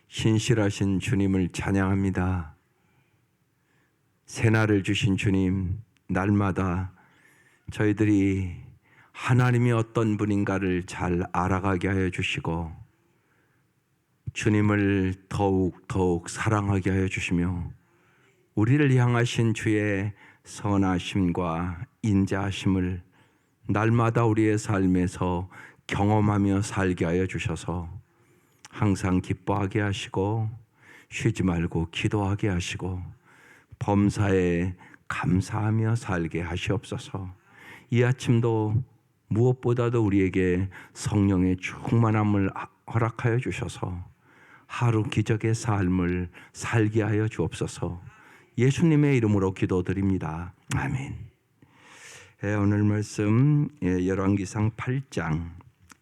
신실하신 주님을 찬양합니다. 새날을 주신 주님, 날마다 저희들이 하나님이 어떤 분인가를 잘 알아가게 하여 주시고 주님을 더욱 사랑하게 하여 주시며 우리를 향하신 주의 선하심과 인자하심을 날마다 우리의 삶에서 경험하며 살게 하여 주셔서 항상 기뻐하게 하시고 쉬지 말고 기도하게 하시고 범사에 감사하며 살게 하시옵소서. 이 아침도 무엇보다도 우리에게 성령의 충만함을 허락하여 주셔서 하루 기적의 삶을 살게 하여 주옵소서. 예수님의 이름으로 기도드립니다. 아멘. 오늘 말씀 열왕기상 8장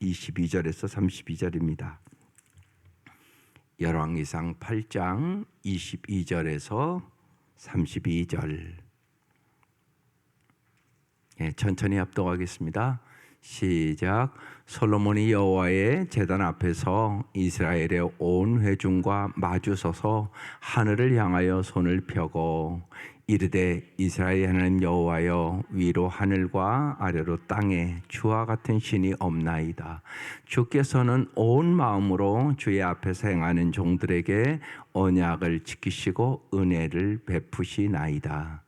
22절에서 32절입니다. 열왕기상 8장 22절에서 32절. 천천히 합독하겠습니다. 시작. 솔로몬이 여호와의 제단 앞에서 이스라엘의 온 회중과 마주서서 하늘을 향하여 손을 펴고 이르되 이스라엘 하나님 여호와여, 위로 하늘과 아래로 땅에 주와 같은 신이 없나이다. 주께서는 온 마음으로 주의 앞에서 행하는 종들에게 언약을 지키시고 은혜를 베푸시나이다.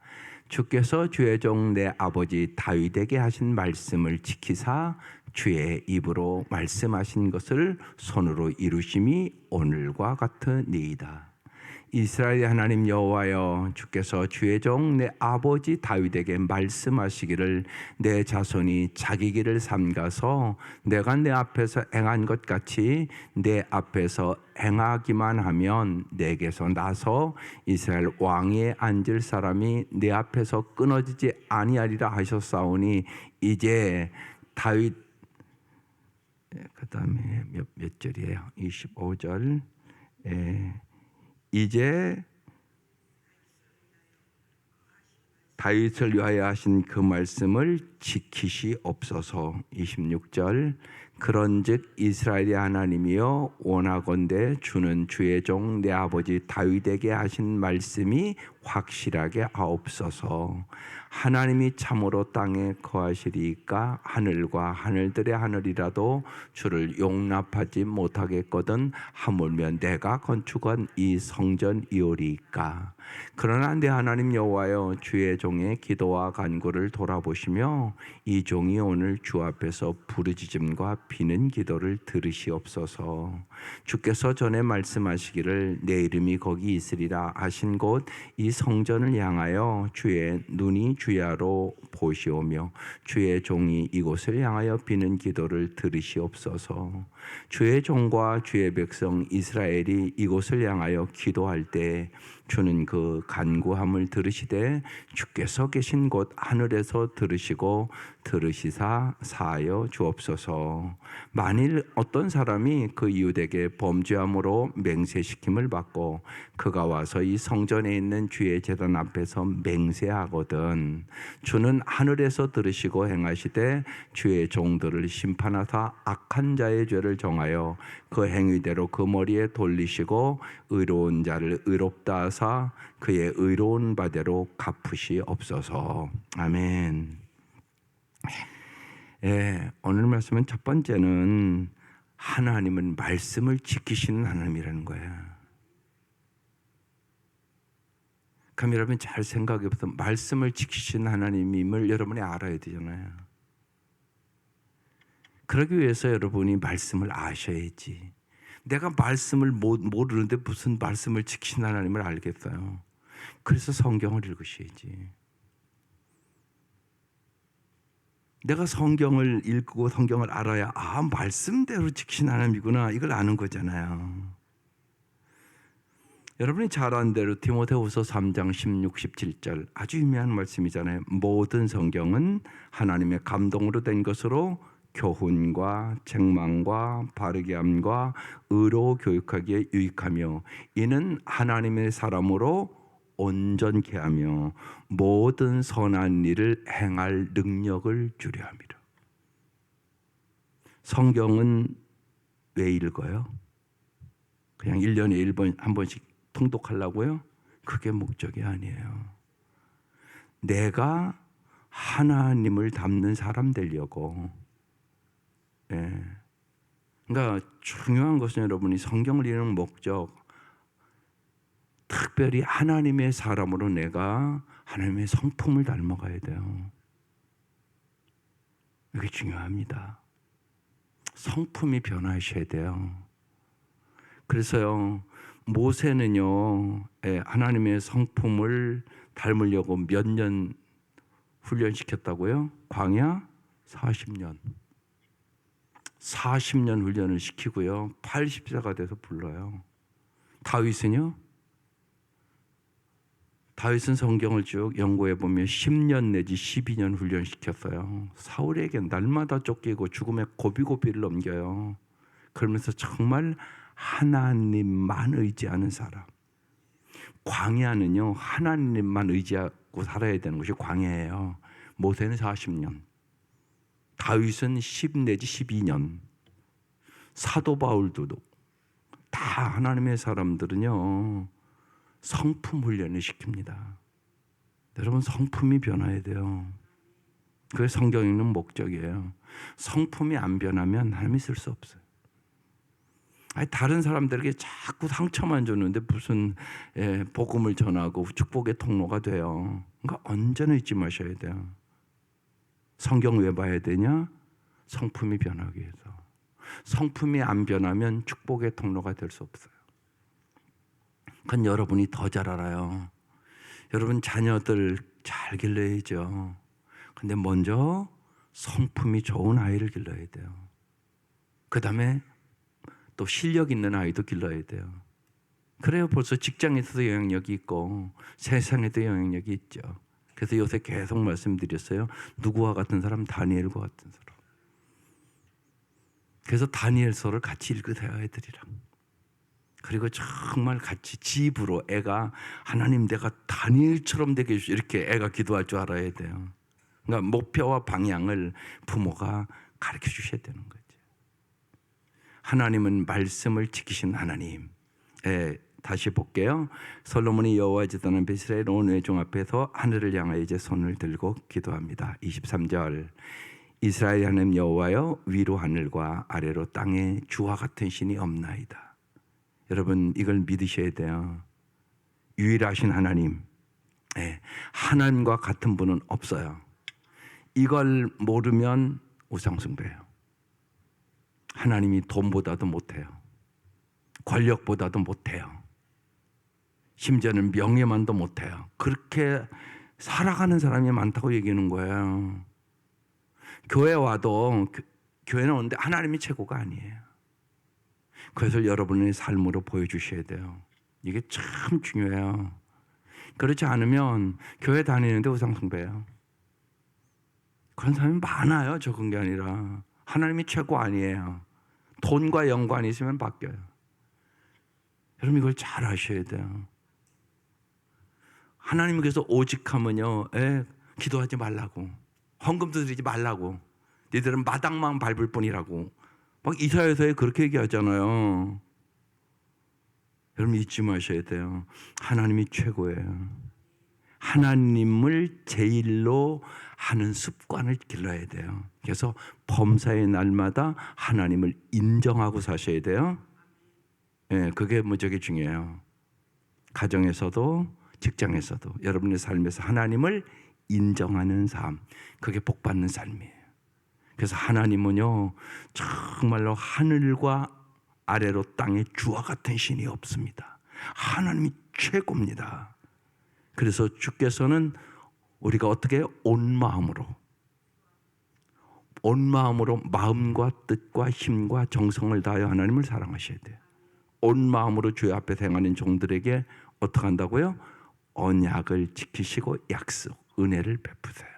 주께서 주의 종 내 아버지 다윗에게 하신 말씀을 지키사 주의 입으로 말씀하신 것을 손으로 이루심이 오늘과 같으니이다. 이스라엘 하나님 여호와여, 주께서 주의 종 내 아버지 다윗에게 말씀하시기를 내 자손이 자기 길을 삼가서 내가 내 앞에서 행한 것 같이 내 앞에서 행하기만 하면 내게서 나서 이스라엘 왕위에 앉을 사람이 내 앞에서 끊어지지 아니하리라 하셨사오니 이제 다윗 그 다음에 몇 절이에요? 25절. 이제 다윗을 위하여 하신 그 말씀을 지키시옵소서. 26절. 그런즉 이스라엘의 하나님이여, 원하건대 주는 주의 종 내 아버지 다윗에게 하신 말씀이 확실하게 하옵소서. 하나님이 참으로 땅에 거하시리이까 하늘과 하늘들의 하늘이라도 주를 용납하지 못하겠거든 하물며 내가 건축한 이 성전이오리이까. 그러나 내 하나님 여호와여, 주의 종의 기도와 간구를 돌아보시며 이 종이 오늘 주 앞에서 부르짖음과 비는 기도를 들으시옵소서. 주께서 전에 말씀하시기를 내 이름이 거기 있으리라 하신 곳 이 성전을 향하여 주의 눈이 주야로 보시오며 주의 종이 이곳을 향하여 비는 기도를 들으시옵소서. 주의 종과 주의 백성 이스라엘이 이곳을 향하여 기도할 때 주는 그 간구함을 들으시되 주께서 계신 곳 하늘에서 들으시고 들으시사 사하여 주옵소서. 만일 어떤 사람이 그 이웃에게 범죄함으로 맹세시킴을 받고 그가 와서 이 성전에 있는 주의 제단 앞에서 맹세하거든 주는 하늘에서 들으시고 행하시되 주의 종들을 심판하사 악한 자의 죄를 정하여 그 행위대로 그 머리에 돌리시고 의로운 자를 의롭다 하사 그의 의로운 바대로 갚으시옵소서. 아멘. 오늘 말씀은 첫 번째는 하나님은 말씀을 지키시는 하나님이라는 거예요. 그럼 여러분 잘 생각해 보세요. 말씀을 지키시는 하나님임을 여러분이 알아야 되잖아요. 그러기 위해서 여러분이 말씀을 아셔야지. 내가 말씀을 모르는데 무슨 말씀을 지키시는 하나님을 알겠어요. 그래서 성경을 읽으셔야지. 내가 성경을 읽고 성경을 알아야 말씀대로 지키시는 하나님이구나 이걸 아는 거잖아요. 여러분이 잘 아는 대로 디모데후서 3장 16, 17절 아주 유명한 말씀이잖아요. 모든 성경은 하나님의 감동으로 된 것으로 교훈과 책망과 바르게 함과 의로 교육하기에 유익하며 이는 하나님의 사람으로 온전케 하며 모든 선한 일을 행할 능력을 주려 함이라. 성경은 왜 읽어요? 그냥 1년에 한 번씩 통독하려고요? 그게 목적이 아니에요. 내가 하나님을 닮는 사람 되려고. 예. 그러니까 중요한 것은 여러분이 성경을 읽는 목적, 특별히 하나님의 사람으로 내가 하나님의 성품을 닮아가야 돼요. 이게 중요합니다. 성품이 변화하셔야 돼요. 그래서요, 모세는요, 하나님의 성품을 닮으려고 몇 년 훈련시켰다고요? 광야 40년. 40년 훈련을 시키고요, 80세가 돼서 불러요. 다윗은요? 다윗은 성경을 쭉 연구해 보면 10년 내지 12년 훈련시켰어요. 사울에게 날마다 쫓기고 죽음의 고비고비를 넘겨요. 그러면서 정말 하나님만 의지하는 사람. 광야는요, 하나님만 의지하고 살아야 되는 것이 광야예요. 모세는 40년, 다윗은 10 내지 12년, 사도 바울도 다 하나님의 사람들은요, 성품 훈련을 시킵니다. 여러분, 성품이 변화해야 돼요. 그게 성경 읽는 목적이에요. 성품이 안 변하면 하나님이 쓸 수 없어요. 다른 사람들에게 자꾸 상처만 줬는데 무슨 복음을 전하고 축복의 통로가 돼요. 그러니까 언제나 잊지 마셔야 돼요. 성경 왜 봐야 되냐? 성품이 변하기 위해서. 성품이 안 변하면 축복의 통로가 될 수 없어요. 그건 여러분이 더 잘 알아요. 여러분 자녀들 잘 길러야죠. 근데 먼저 성품이 좋은 아이를 길러야 돼요. 그 다음에 또 실력 있는 아이도 길러야 돼요. 그래야 벌써 직장에서도 영향력이 있고 세상에도 영향력이 있죠. 그래서 요새 계속 말씀드렸어요. 누구와 같은 사람? 다니엘과 같은 사람. 그래서 다니엘서를 같이 읽으세요, 애들이랑. 그리고 정말 같이 집으로 애가 하나님 내가 다니엘처럼 되게 해주시오, 이렇게 애가 기도할 줄 알아야 돼요. 그러니까 목표와 방향을 부모가 가르쳐 주셔야 되는 거죠. 하나님은 말씀을 지키신 하나님. 다시 볼게요. 솔로몬이 여호와 제단한 이스라엘 온 회중 앞에서 하늘을 향하여 이제 손을 들고 기도합니다. 23절. 이스라엘 하나님 여호와여, 위로 하늘과 아래로 땅에 주와 같은 신이 없나이다. 여러분, 이걸 믿으셔야 돼요. 유일하신 하나님, 하나님과 같은 분은 없어요. 이걸 모르면 우상숭배예요. 하나님이 돈보다도 못해요. 권력보다도 못해요. 심지어는 명예만도 못해요. 그렇게 살아가는 사람이 많다고 얘기하는 거예요. 교회 와도 교회는 오는데 하나님이 최고가 아니에요. 그래서 여러분의 삶으로 보여주셔야 돼요. 이게 참 중요해요. 그렇지 않으면 교회 다니는데 우상숭배예요. 그런 사람이 많아요. 적은 게 아니라. 하나님이 최고 아니에요. 돈과 영광이 있으면 바뀌어요. 여러분, 이걸 잘 아셔야 돼요. 하나님께서 오직하면요, 기도하지 말라고, 헌금도 드리지 말라고, 너희들은 마당만 밟을 뿐이라고 막 이사야서에 그렇게 얘기하잖아요. 여러분, 잊지 마셔야 돼요. 하나님이 최고예요. 하나님을 제일로 하는 습관을 길러야 돼요. 그래서 범사의 날마다 하나님을 인정하고 사셔야 돼요. 그게 무척이 중요해요. 가정에서도 직장에서도 여러분의 삶에서 하나님을 인정하는 삶, 그게 복받는 삶이에요. 그래서 하나님은요, 정말로 하늘과 아래로 땅에 주와 같은 신이 없습니다. 하나님이 최고입니다. 그래서 주께서는 우리가 어떻게 온 마음으로 마음과 뜻과 힘과 정성을 다하여 하나님을 사랑하셔야 돼요. 온 마음으로 주의 앞에 행하는 종들에게 어떻게 한다고요? 언약을 지키시고 약속, 은혜를 베푸세요.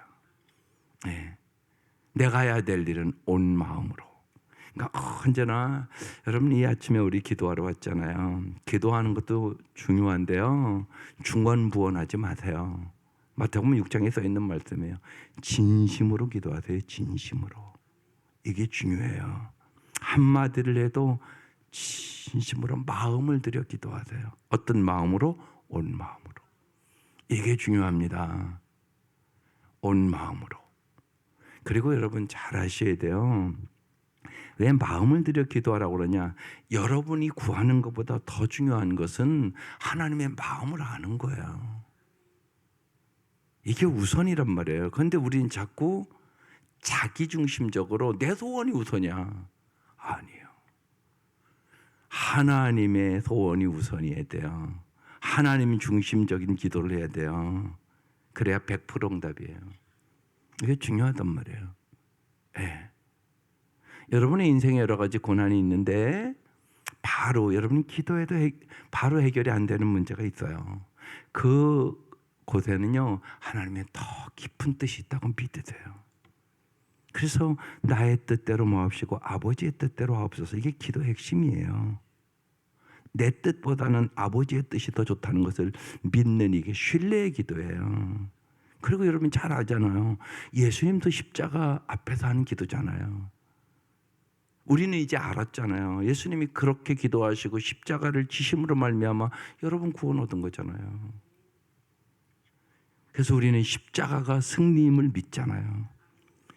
내가 해야 될 일은 온 마음으로. 그러니까 언제나 여러분, 이 아침에 우리 기도하러 왔잖아요. 기도하는 것도 중요한데요, 중언부언하지 마세요. 마태복음 6장에 써 있는 말씀이에요. 진심으로 기도하세요. 진심으로. 이게 중요해요. 한마디를 해도 진심으로 마음을 들여 기도하세요. 어떤 마음으로? 온 마음으로. 이게 중요합니다. 온 마음으로. 그리고 여러분 잘 아셔야 돼요. 왜 마음을 들여 기도하라고 그러냐? 여러분이 구하는 것보다 더 중요한 것은 하나님의 마음을 아는 거예요. 이게 우선이란 말이에요. 그런데 우리는 자꾸 자기중심적으로 내 소원이 우선이야. 아니에요. 하나님의 소원이 우선이어야 돼요. 하나님 중심적인 기도를 해야 돼요. 그래야 100% 응답이에요. 이게 중요하단 말이에요. 네. 여러분의 인생에 여러 가지 고난이 있는데 바로 여러분이 기도해도 바로 해결이 안 되는 문제가 있어요. 그 곳에는요 하나님의 더 깊은 뜻이 있다고 믿으세요. 그래서 나의 뜻대로 마옵시고 아버지의 뜻대로 하옵소서. 이게 기도의 핵심이에요. 내 뜻보다는 아버지의 뜻이 더 좋다는 것을 믿는 이게 신뢰의 기도예요. 그리고 여러분 잘 알잖아요. 예수님도 십자가 앞에서 하는 기도잖아요. 우리는 이제 알았잖아요. 예수님이 그렇게 기도하시고 십자가를 지심으로 말미암아 여러분 구원 얻은 거잖아요. 그래서 우리는 십자가가 승리임을 믿잖아요.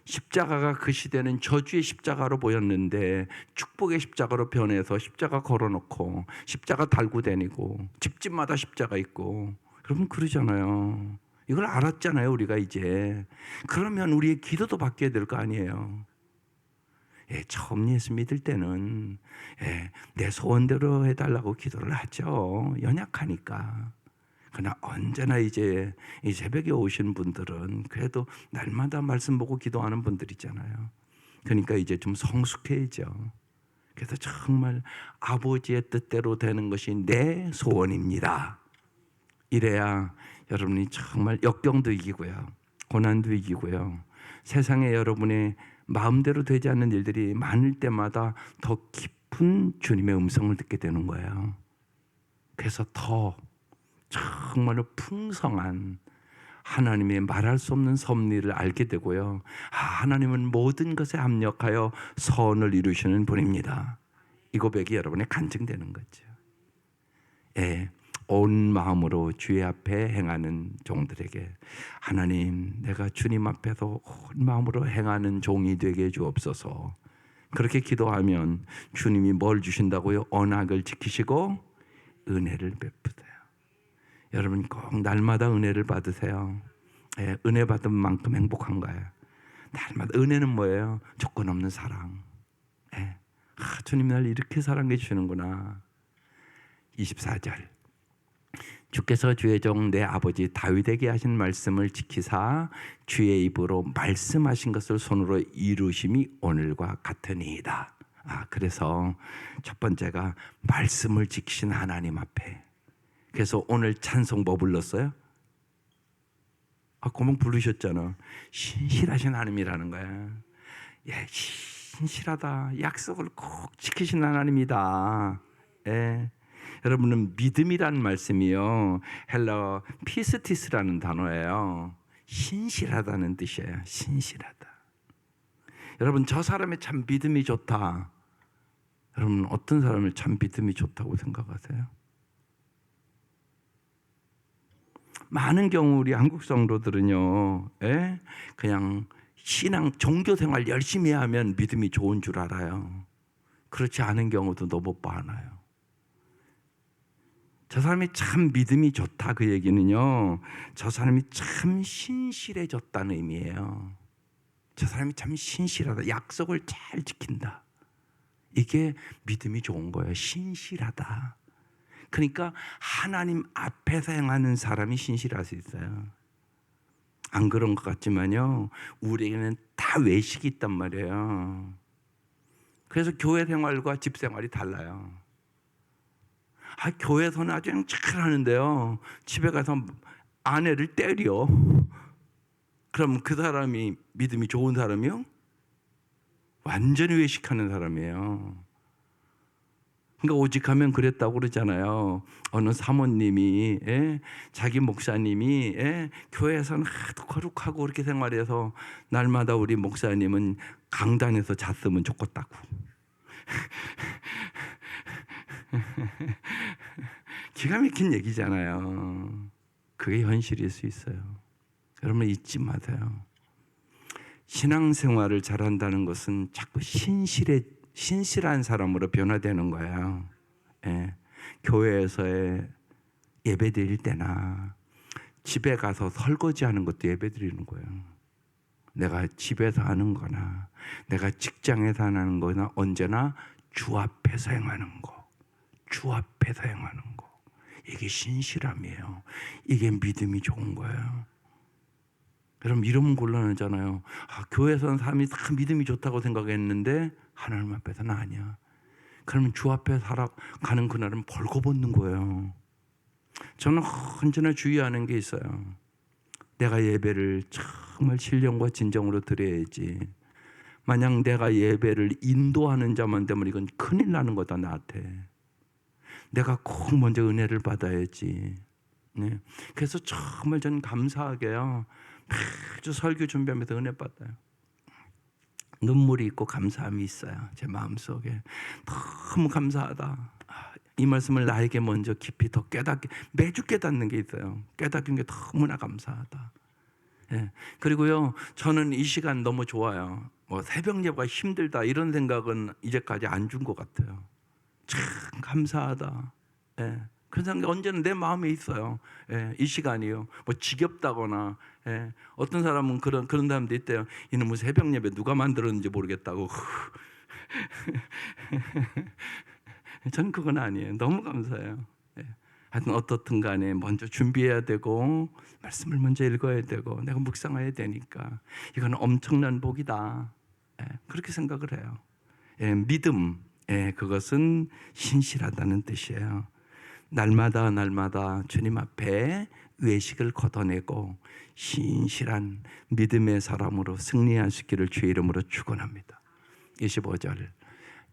십자가가 그 시대는 저주의 십자가로 보였는데 축복의 십자가로 변해서 십자가 걸어놓고 십자가 달고 다니고 집집마다 십자가 있고 여러분 그러잖아요. 이걸 알았잖아요 우리가 이제. 그러면 우리의 기도도 바뀌어야 될 거 아니에요. 처음 예수 믿을 때는 내 소원대로 해달라고 기도를 하죠. 연약하니까. 그러나 언제나 이제 이 새벽에 오신 분들은 그래도 날마다 말씀 보고 기도하는 분들이잖아요. 그러니까 이제 좀 성숙해야죠. 그래서 정말 아버지의 뜻대로 되는 것이 내 소원입니다. 이래야 여러분이 정말 역경도 이기고요. 고난도 이기고요. 세상에 여러분의 마음대로 되지 않는 일들이 많을 때마다 더 깊은 주님의 음성을 듣게 되는 거예요. 그래서 더 정말로 풍성한 하나님의 말할 수 없는 섭리를 알게 되고요. 하나님은 모든 것에 합력하여 선을 이루시는 분입니다. 이 고백이 여러분의 간증되는 거죠. 온 마음으로 주의 앞에 행하는 종들에게 하나님 내가 주님 앞에서 온 마음으로 행하는 종이 되게 주옵소서. 그렇게 기도하면 주님이 뭘 주신다고요? 언약을 지키시고 은혜를 베푸세요. 여러분 꼭 날마다 은혜를 받으세요. 은혜 받은 만큼 행복한 거예요. 날마다 은혜는 뭐예요? 조건 없는 사랑. 주님 날 이렇게 사랑해 주시는구나. 24절 주께서 주의 종 내 아버지 다윗에게 하신 말씀을 지키사 주의 입으로 말씀하신 것을 손으로 이루심이 오늘과 같으니이다. 그래서 첫 번째가 말씀을 지키신 하나님 앞에. 그래서 오늘 찬송 뭐 불렀어요? 고목 부르셨잖아. 신실하신 하나님이라는 거야. 신실하다. 약속을 꼭 지키신 하나님이다. 여러분은 믿음이라는 말씀이요. 헬라어 피스티스라는 단어예요. 신실하다는 뜻이에요. 신실하다. 여러분 저 사람의 참 믿음이 좋다. 여러분 어떤 사람을 참 믿음이 좋다고 생각하세요? 많은 경우 우리 한국 성도들은요, 그냥 신앙 종교 생활 열심히 하면 믿음이 좋은 줄 알아요. 그렇지 않은 경우도 너무 많아요. 저 사람이 참 믿음이 좋다 그 얘기는요, 저 사람이 참 신실해졌다는 의미예요. 저 사람이 참 신실하다, 약속을 잘 지킨다. 이게 믿음이 좋은 거예요. 신실하다. 그러니까 하나님 앞에서 행하는 사람이 신실할 수 있어요. 안 그런 것 같지만요, 우리에게는 다 외식이 있단 말이에요. 그래서 교회 생활과 집 생활이 달라요. 교회에서는 아주 잘하는데요, 집에 가서 아내를 때려. 그럼 그 사람이 믿음이 좋은 사람이요? 완전히 외식하는 사람이에요. 그러니까 오직하면 그랬다고 그러잖아요. 어느 사모님이 자기 목사님이 교회에서는 하도 거룩하고 그렇게 생활해서 날마다 우리 목사님은 강단에서 잤으면 좋겠다고. 기가 막힌 얘기잖아요. 그게 현실일 수 있어요. 여러분 잊지 마세요. 신앙생활을 잘한다는 것은 자꾸 신실한 사람으로 변화되는 거예요. 예. 교회에서의 예배 드릴 때나 집에 가서 설거지하는 것도 예배 드리는 거예요. 내가 집에서 하는 거나 내가 직장에서 하는 거나 언제나 주 앞에서 행하는 거, 주 앞에서 행하는 거. 이게 신실함이에요. 이게 믿음이 좋은 거예요. 여러분 이러면 곤란하잖아요. 교회에서는 사람이 다 믿음이 좋다고 생각했는데 하나님 앞에서는 아니야. 그러면 주 앞에 살아가는 그날은 벌거벗는 거예요. 저는 언제나 주의하는 게 있어요. 내가 예배를 정말 신령과 진정으로 드려야지. 만약 내가 예배를 인도하는 자만 되면 이건 큰일 나는 거다 나한테. 내가 꼭 먼저 은혜를 받아야지. 네. 그래서 정말 저는 감사하게요. 매주 설교 준비하면서 은혜 받아요. 눈물이 있고 감사함이 있어요. 제 마음속에 너무 감사하다. 이 말씀을 나에게 먼저 깊이 더 깨닫게, 매주 깨닫는 게 있어요. 깨닫는 게 너무나 감사하다. 예. 그리고요, 저는 이 시간 너무 좋아요. 새벽 예배가 힘들다 이런 생각은 이제까지 안 준 것 같아요. 참 감사하다. 예. 그런 생각이 언제나 내 마음에 있어요. 예. 이 시간이요. 지겹다거나, 예. 어떤 사람은 그런 사람도 있대요. 이놈의 새벽 예배 누가 만들었는지 모르겠다고. 저는 그건 아니에요. 너무 감사해요. 예. 하여튼 어떻든 간에 먼저 준비해야 되고 말씀을 먼저 읽어야 되고 내가 묵상해야 되니까 이건 엄청난 복이다. 예. 그렇게 생각을 해요. 예. 믿음, 예. 그것은 신실하다는 뜻이에요. 날마다 주님 앞에 외식을 걷어내고 신실한 믿음의 사람으로 승리하시기를 주의 이름으로 축원합니다. 25절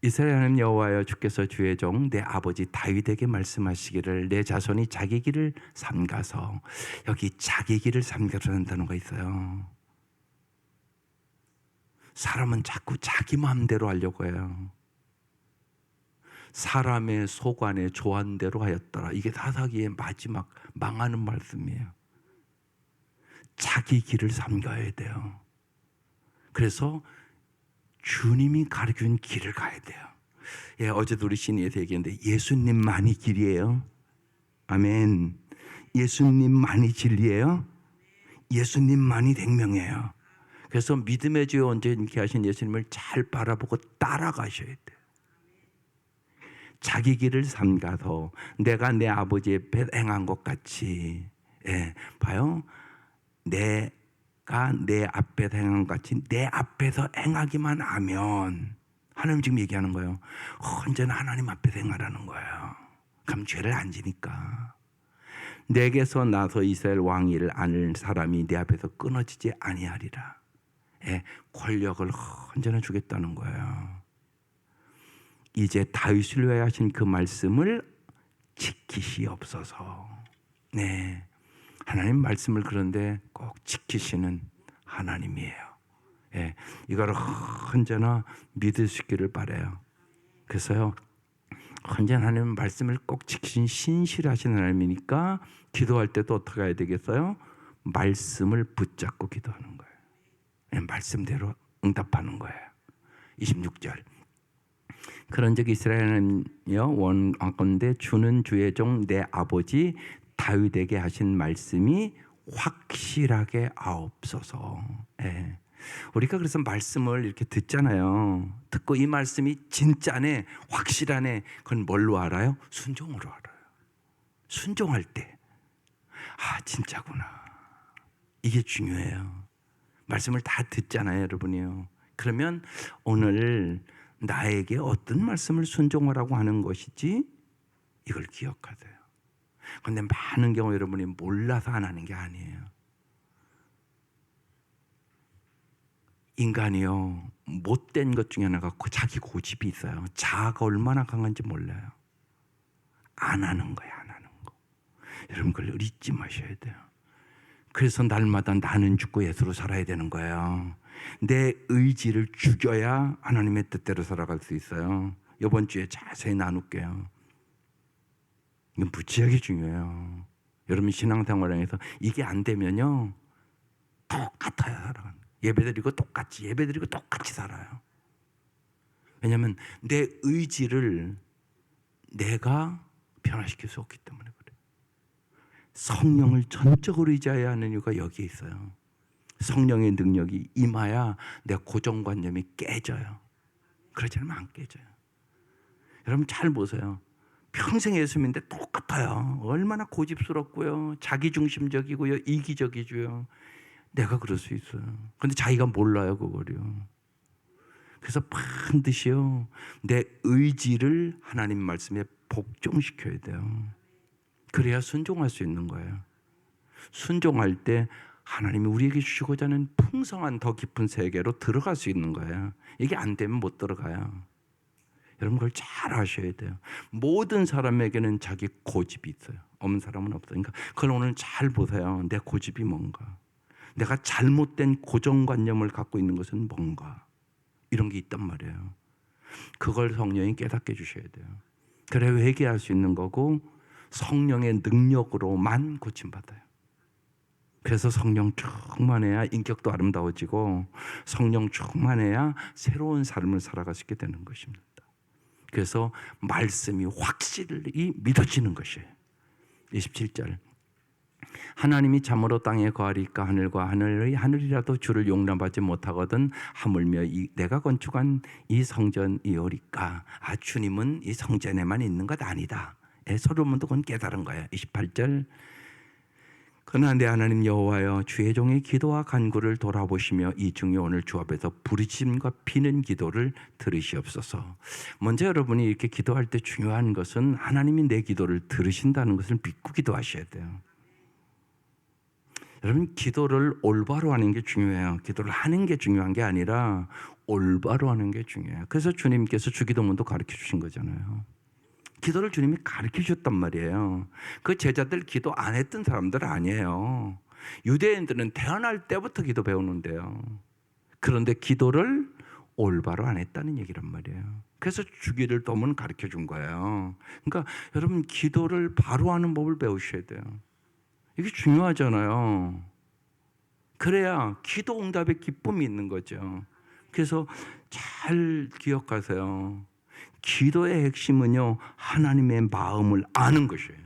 이스라엘 하나님 여호와여 주께서 주의 종 내 아버지 다윗에게 말씀하시기를 내 자손이 자기 길을 삼가서, 여기 자기 길을 삼가서라는 단어가 있어요. 사람은 자꾸 자기 마음대로 하려고 해요. 사람의 소관에 조한대로 하였더라. 이게 사사기의 마지막 망하는 말씀이에요. 자기 길을 삼가야 돼요. 그래서 주님이 가르쳐준 길을 가야 돼요. 예, 어제도 우리 신이에서 얘기했는데 예수님만이 길이에요. 아멘. 예수님만이 진리예요. 예수님만이 생명이에요. 그래서 믿음의 주여 온전케 하신 예수님을 잘 바라보고 따라가셔야 돼요. 자기 길을 삼가서 내가 내 아버지 앞에 행한 것 같이, 예, 봐요. 내가 내 앞에서 행한 것 같이 내 앞에서 행하기만 하면, 하나님 지금 얘기하는 거예요. 언제나 하나님 앞에서 행하라는 거예요. 그럼 죄를 안 지니까. 내게서 나서 이스라엘 왕위를 안을 사람이 내 앞에서 끊어지지 아니하리라. 예, 권력을 언제나 주겠다는 거예요. 이제 다윗을 위하여 하신 그 말씀을 지키시옵소서. 네, 하나님 말씀을 그런데 꼭 지키시는 하나님이에요. 예, 이거를 언제나 믿을 수 있기를 바라요. 그래서요, 언제나 하나님 말씀을 꼭 지키신 신실하신 하나님이니까 기도할 때도 어떻게 해야 되겠어요? 말씀을 붙잡고 기도하는 거예요. 예, 말씀대로 응답하는 거예요. 26절 그런즉 이스라엘은요 원하건대 주는 주의 종 내 아버지 다윗에게 하신 말씀이 확실하게 하옵소서. 예. 우리가 그래서 말씀을 이렇게 듣잖아요. 듣고 이 말씀이 진짜네, 확실하네. 그건 뭘로 알아요? 순종으로 알아요. 순종할 때, 진짜구나. 이게 중요해요. 말씀을 다 듣잖아요, 여러분이요. 그러면 오늘 나에게 어떤 말씀을 순종하라고 하는 것이지, 이걸 기억하세요. 그런데 많은 경우 여러분이 몰라서 안 하는 게 아니에요. 인간이요, 못된 것 중에 하나가 자기 고집이 있어요. 자아가 얼마나 강한지 몰라요. 안 하는 거야, 안 하는 거. 여러분 그걸 잊지 마셔야 돼요. 그래서 날마다 나는 죽고 예수로 살아야 되는 거예요. 내 의지를 죽여야 하나님의 뜻대로 살아갈 수 있어요. 이번 주에 자세히 나눌게요. 이건 무지하게 중요해요. 여러분 신앙생활에서 이게 안 되면요 똑같아요. 살아가는. 예배드리고 똑같이 살아요. 왜냐하면 내 의지를 내가 변화시킬 수 없기 때문에 그래요. 성령을 전적으로 의지해야 하는 이유가 여기에 있어요. 성령의 능력이 임해야 내 고정관념이 깨져요. 그렇지 않으면 안 깨져요. 여러분 잘 보세요. 평생 예수 믿는데 똑같아요. 얼마나 고집스럽고요. 자기중심적이고요. 이기적이고요. 내가 그럴 수 있어요. 그런데 자기가 몰라요 그거를요. 그래서 반드시요 내 의지를 하나님 말씀에 복종시켜야 돼요. 그래야 순종할 수 있는 거예요. 순종할 때 하나님이 우리에게 주시고자 하는 풍성한 더 깊은 세계로 들어갈 수 있는 거예요. 이게 안 되면 못 들어가요. 여러분 그걸 잘 아셔야 돼요. 모든 사람에게는 자기 고집이 있어요. 없는 사람은 없어요. 그러니까 그걸 오늘 잘 보세요. 내 고집이 뭔가. 내가 잘못된 고정관념을 갖고 있는 것은 뭔가. 이런 게 있단 말이에요. 그걸 성령이 깨닫게 해주셔야 돼요. 그래 회개할 수 있는 거고 성령의 능력으로만 고침받아요. 그래서 성령 충만해야 인격도 아름다워지고 성령 충만해야 새로운 삶을 살아갈 수 있게 되는 것입니다. 그래서 말씀이 확실히 믿어지는 것이에요. 27절 하나님이 참으로 땅에 거하리까 하늘과 하늘이라도 주를 용납하지 못하거든 하물며 내가 건축한 이 성전이오리까. 주님은 이 성전에만 있는 것 아니다. 솔로몬도 그건 깨달은 거예요. 28절 그러나 내 하나님 여호와여 주의 종의 기도와 간구를 돌아보시며 이 중에 오늘 주 앞에서 부르짖음과 피는 기도를 들으시옵소서. 먼저 여러분이 이렇게 기도할 때 중요한 것은 하나님이 내 기도를 들으신다는 것을 믿고 기도하셔야 돼요. 여러분 기도를 올바로 하는 게 중요해요. 기도를 하는 게 중요한 게 아니라 올바로 하는 게 중요해요. 그래서 주님께서 주기도문도 가르쳐 주신 거잖아요. 기도를 주님이 가르쳐 주셨단 말이에요. 그 제자들 기도 안 했던 사람들 아니에요. 유대인들은 태어날 때부터 기도 배우는데요. 그런데 기도를 올바로 안 했다는 얘기란 말이에요. 그래서 주기도문 가르쳐 준 거예요. 그러니까 여러분 기도를 바로 하는 법을 배우셔야 돼요. 이게 중요하잖아요. 그래야 기도 응답의 기쁨이 있는 거죠. 그래서 잘 기억하세요. 기도의 핵심은요, 하나님의 마음을 아는 것이에요.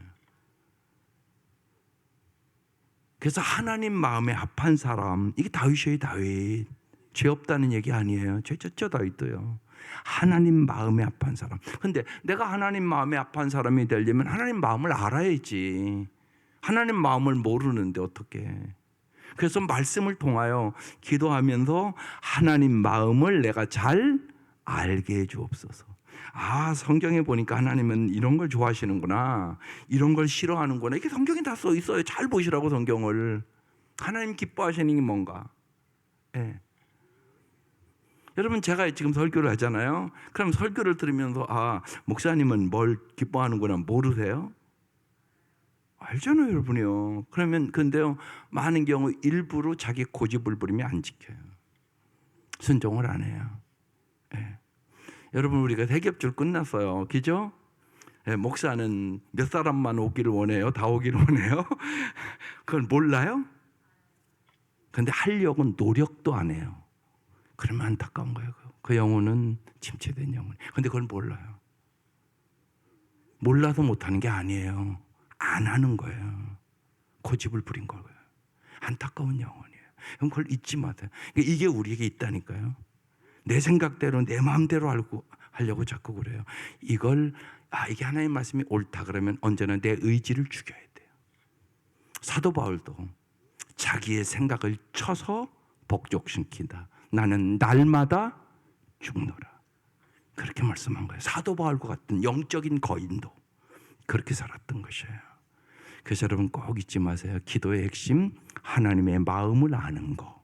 그래서 하나님 마음에 합한 사람, 이게 다윗이에요, 다윗. 죄 없다는 얘기 아니에요. 죄 졌죠, 다윗도요. 하나님 마음에 합한 사람. 근데 내가 하나님 마음에 합한 사람이 되려면 하나님 마음을 알아야지. 하나님 마음을 모르는데 어떻게? 그래서 말씀을 통하여 기도하면서 하나님 마음을 내가 잘 알게 해 주옵소서. 성경에 보니까 하나님은 이런 걸 좋아하시는구나. 이런 걸 싫어하는구나. 이게 성경에 다 써 있어요. 잘 보시라고 성경을. 하나님 기뻐하시는 게 뭔가. 네. 여러분 제가 지금 설교를 하잖아요. 그럼 설교를 들으면서 목사님은 뭘 기뻐하는구나 모르세요? 알잖아요, 여러분이요. 그러면 근데요, 많은 경우 일부러 자기 고집을 부리면 안 지켜요. 순종을 안 해요. 네. 여러분 우리가 대기업줄 끝났어요. 그죠? 네, 목사는 몇 사람만 오기를 원해요? 다 오기를 원해요? 그걸 몰라요? 근데 하려고 노력도 안 해요. 그러면 안타까운 거예요. 그 영혼은 침체된 영혼. 근데 그걸 몰라요. 몰라서 못하는 게 아니에요. 안 하는 거예요. 고집을 부린 거예요. 안타까운 영혼이에요. 그걸 잊지 마세요. 이게 우리에게 있다니까요. 내 생각대로 내 마음대로 하려고 자꾸 그래요. 이게 하나님의 말씀이 옳다 그러면 언제나 내 의지를 죽여야 돼요. 사도 바울도 자기의 생각을 쳐서 복종시킨다. 나는 날마다 죽노라. 그렇게 말씀한 거예요. 사도 바울과 같은 영적인 거인도 그렇게 살았던 것이에요. 그래서 여러분 꼭 잊지 마세요. 기도의 핵심 하나님의 마음을 아는 거.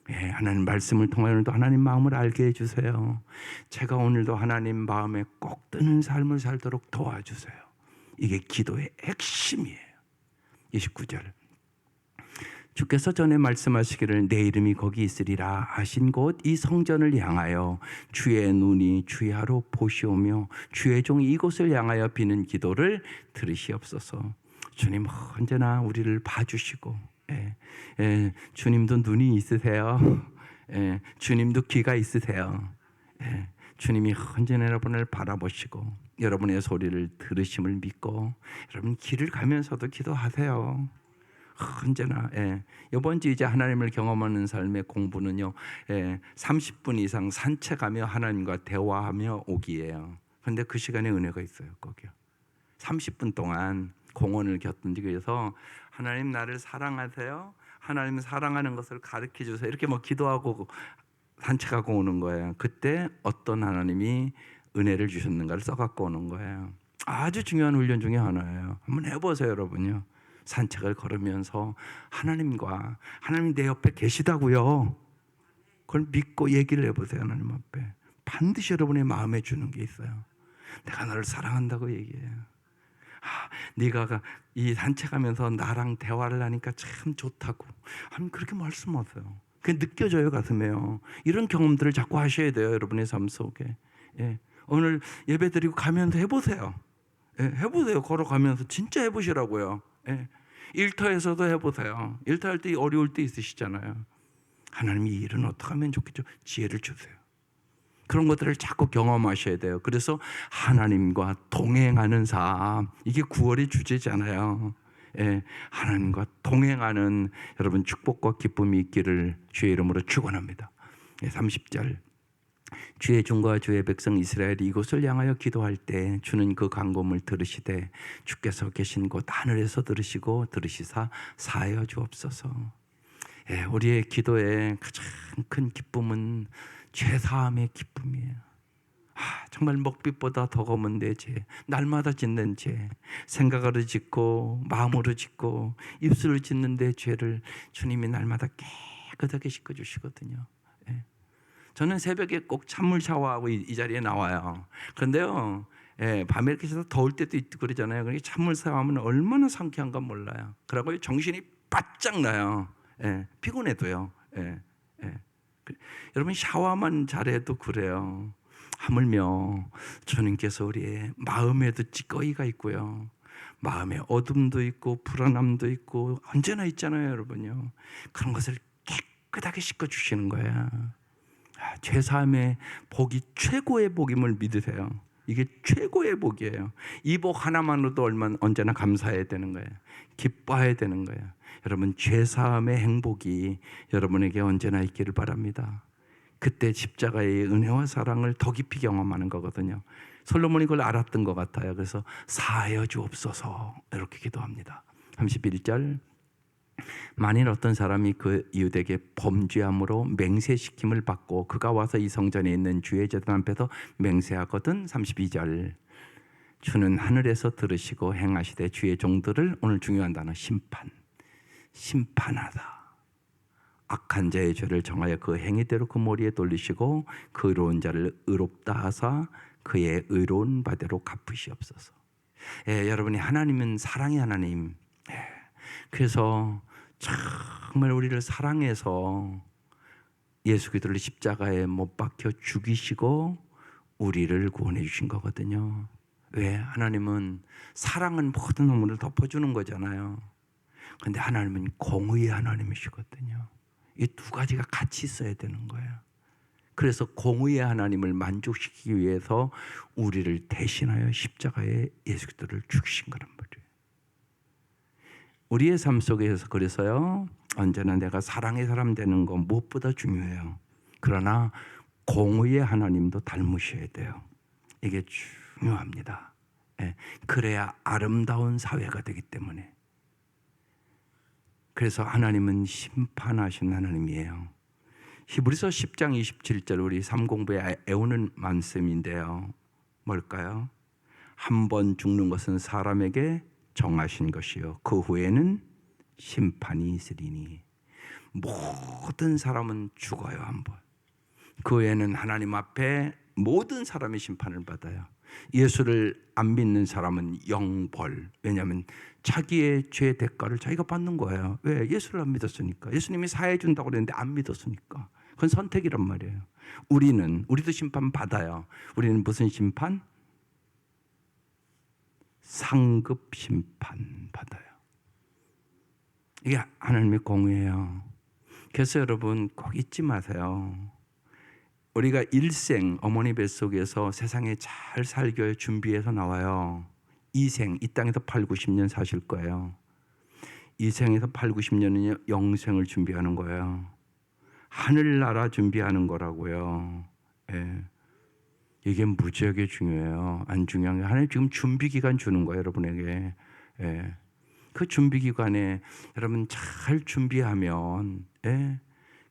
하나님 말씀을 통하여도 하나님 마음을 알게 해주세요. 제가 오늘도 하나님 마음에 꼭 드는 삶을 살도록 도와주세요. 이게 기도의 핵심이에요. 29절 주께서 전에 말씀하시기를 내 이름이 거기 있으리라 하신 곳 이 성전을 향하여 주의 눈이 주야로 보시오며 주의 종이 이곳을 향하여 비는 기도를 들으시옵소서. 주님 언제나 우리를 봐주시고, 주님도 눈이 있으세요. 주님도 귀가 있으세요. 주님이 언제나 여러분을 바라보시고 여러분의 소리를 들으심을 믿고 여러분 길을 가면서도 기도하세요. 언제나. 이번 주 이제 하나님을 경험하는 삶의 공부는요, 30분 이상 산책하며 하나님과 대화하며 오기예요. 그런데 그 시간에 은혜가 있어요. 거기요. 30분 동안 공원을 곁들여서 하나님 나를 사랑하세요. 하나님 사랑하는 것을 가르쳐 주세요. 이렇게 뭐 기도하고 산책하고 오는 거예요. 그때 어떤 하나님이 은혜를 주셨는가를 써갖고 오는 거예요. 아주 중요한 훈련 중에 하나예요. 한번 해보세요, 여러분요. 산책을 걸으면서 하나님과 하나님 내 옆에 계시다고요. 그걸 믿고 얘기를 해보세요. 하나님 앞에 반드시 여러분의 마음에 주는 게 있어요. 내가 너를 사랑한다고 얘기해요. 네가 이 산책하면서 나랑 대화를 하니까 참 좋다고. 하나님 그렇게 말씀하세요. 그게 느껴져요, 가슴에요. 이런 경험들을 자꾸 하셔야 돼요, 여러분의 삶 속에. 오늘 예배 드리고 가면서 해보세요. 해보세요. 걸어가면서 진짜 해보시라고요. 일터에서도 해보세요. 일터할 때 어려울 때 있으시잖아요. 하나님이 이 일은 어떻게 하면 좋겠죠? 지혜를 주세요. 그런 것들을 자꾸 경험하셔야 돼요. 그래서 하나님과 동행하는 삶, 이게 9월의 주제잖아요. 하나님과 동행하는 여러분 축복과 기쁨이 있기를 주의 이름으로 축원합니다. 30절 주의 종과 주의 백성 이스라엘이 이곳을 향하여 기도할 때 주는 그 간구를 들으시되 주께서 계신 곳 하늘에서 들으시고 들으시사 사하여 주옵소서. 우리의 기도의 가장 큰 기쁨은 죄사함의 기쁨이에요. 정말 먹빛보다 더 검은 내 죄, 날마다 짓는 죄, 생각으로 짓고 마음으로 짓고 입술로 짓는 내 죄를 주님이 날마다 깨끗하게 씻어주시거든요. 저는 새벽에 꼭 찬물 샤워하고 이 자리에 나와요. 그런데요, 밤에 이렇게 더울 때도 있고 그러잖아요. 그러니까 찬물 샤워하면 얼마나 상쾌한가 몰라요. 그러고 정신이 바짝 나요. 피곤해도요. 여러분 샤워만 잘해도 그래요. 하물며 주님께서 우리의 마음에도 찌꺼기가 있고요. 마음에 어둠도 있고 불안함도 있고 언제나 있잖아요, 여러분요. 그런 것을 깨끗하게 씻어주시는 거예요. 죄사함의 복이 최고의 복임을 믿으세요. 이게 최고의 복이에요. 이 복 하나만으로도 언제나 감사해야 되는 거예요. 기뻐해야 되는 거예요. 여러분 죄사함의 행복이 여러분에게 언제나 있기를 바랍니다. 그때 십자가의 은혜와 사랑을 더 깊이 경험하는 거거든요. 솔로몬이 그걸 알았던 것 같아요. 그래서 사하여 주옵소서 이렇게 기도합니다. 31절 만일 어떤 사람이 그 이웃에게 범죄함으로 맹세시킴을 받고 그가 와서 이 성전에 있는 주의 제단 앞에서 맹세하거든. 32절 주는 하늘에서 들으시고 행하시되 주의 종들을, 오늘 중요한 단어 심판하다. 악한 자의 죄를 정하여 그 행위대로 그 머리에 돌리시고 그 의로운 자를 의롭다 하사 그의 의로운 바대로 갚으시옵소서. 여러분이 하나님은 사랑의 하나님. 그래서 정말 우리를 사랑해서 예수 그리스도를 십자가에 못 박혀 죽이시고 우리를 구원해 주신 거거든요. 왜? 하나님은 사랑은 모든 의무를 덮어주는 거잖아요. 그런데 하나님은 공의의 하나님이시거든요. 이 두 가지가 같이 있어야 되는 거예요. 그래서 공의의 하나님을 만족시키기 위해서 우리를 대신하여 십자가에 예수 그리스도를 죽이신 거란 말이에요. 우리의 삶 속에서 그래서요, 언제나 내가 사랑의 사람 되는 건 무엇보다 중요해요. 그러나 공의의 하나님도 닮으셔야 돼요. 이게 중요합니다. 그래야 아름다운 사회가 되기 때문에. 그래서 하나님은 심판하신 하나님이에요. 히브리서 10장 27절 우리 삼공부에 애우는 말씀인데요. 뭘까요? 한 번 죽는 것은 사람에게 정하신 것이요 그 후에는 심판이 있으리니. 모든 사람은 죽어요, 한 번. 그 후에는 하나님 앞에 모든 사람이 심판을 받아요. 예수를 안 믿는 사람은 영벌. 왜냐하면 자기의 죄 대가를 자기가 받는 거예요. 왜? 예수를 안 믿었으니까. 예수님이 사해 준다고 그랬는데 안 믿었으니까. 그건 선택이란 말이에요. 우리도 심판 받아요. 우리는 무슨 심판? 상급 심판 받아요. 이게 하나님의 공의예요. 그래서 여러분 꼭 잊지 마세요. 우리가 일생 어머니 뱃속에서 세상에 잘 살기 위해 준비해서 나와요. 이생, 이 땅에서 8, 90년 사실 거예요. 이생에서 8, 90년은 영생을 준비하는 거예요. 하늘나라 준비하는 거라고요. 예. 이게 무지하게 중요해요. 안 중요한 게 하나님 지금 준비 기간 주는 거예요, 여러분에게. 예. 그 준비 기간에 여러분 잘 준비하면, 예.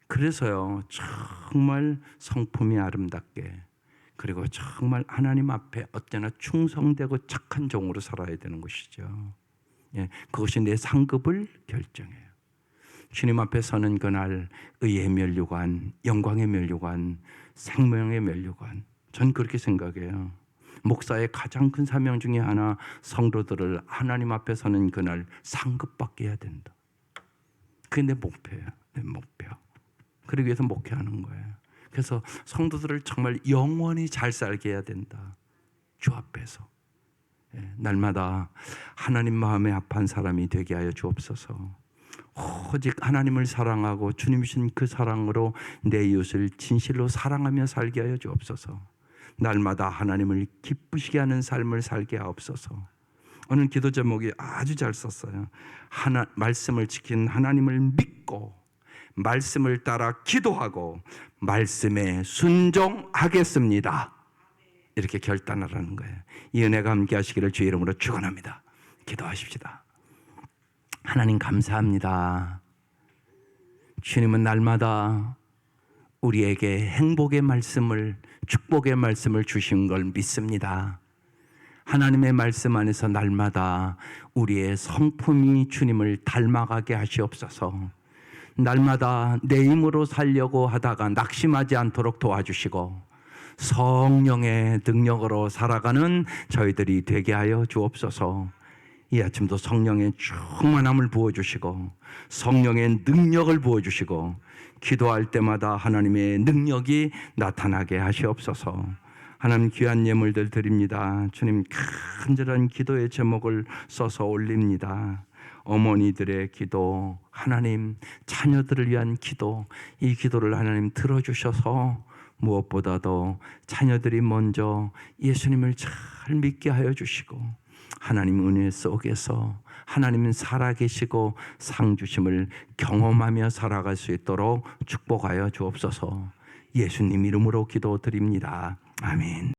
그래서요, 정말 성품이 아름답게, 그리고 정말 하나님 앞에 어때나 충성되고 착한 종으로 살아야 되는 것이죠. 예. 그것이 내 상급을 결정해요. 주님 앞에 서는 그날 의의 면류관, 영광의 면류관, 생명의 면류관. 전 그렇게 생각해요. 목사의 가장 큰 사명 중에 하나, 성도들을 하나님 앞에 서는 그날 상급받게 해야 된다. 그게 내 목표예요. 내 목표. 그러기 위해서 목회하는 거예요. 그래서 성도들을 정말 영원히 잘 살게 해야 된다. 주 앞에서. 날마다 하나님 마음에 합한 사람이 되게 하여 주옵소서. 오직 하나님을 사랑하고 주님 주신 그 사랑으로 내 이웃을 진실로 사랑하며 살게 하여 주옵소서. 날마다 하나님을 기쁘시게 하는 삶을 살게 하옵소서. 오늘 기도 제목이 아주 잘 썼어요. 말씀을 지킨 하나님을 믿고 말씀을 따라 기도하고 말씀에 순종하겠습니다. 이렇게 결단하라는 거예요. 이 은혜가 함께 하시기를 주의 이름으로 축원합니다. 기도하십시다. 하나님 감사합니다. 주님은 날마다 우리에게 행복의 말씀을, 축복의 말씀을 주신 걸 믿습니다. 하나님의 말씀 안에서 날마다 우리의 성품이 주님을 닮아가게 하시옵소서. 날마다 내 힘으로 살려고 하다가 낙심하지 않도록 도와주시고 성령의 능력으로 살아가는 저희들이 되게 하여 주옵소서. 이 아침도 성령의 충만함을 부어주시고 성령의 능력을 부어주시고 기도할 때마다 하나님의 능력이 나타나게 하시옵소서. 하나님 귀한 예물들 드립니다. 주님 간절한 기도의 제목을 써서 올립니다. 어머니들의 기도, 하나님 자녀들을 위한 기도, 이 기도를 하나님 들어주셔서 무엇보다도 자녀들이 먼저 예수님을 잘 믿게 하여 주시고 하나님 은혜 속에서 하나님은 살아계시고 상주심을 경험하며 살아갈 수 있도록 축복하여 주옵소서. 예수님 이름으로 기도드립니다. 아멘.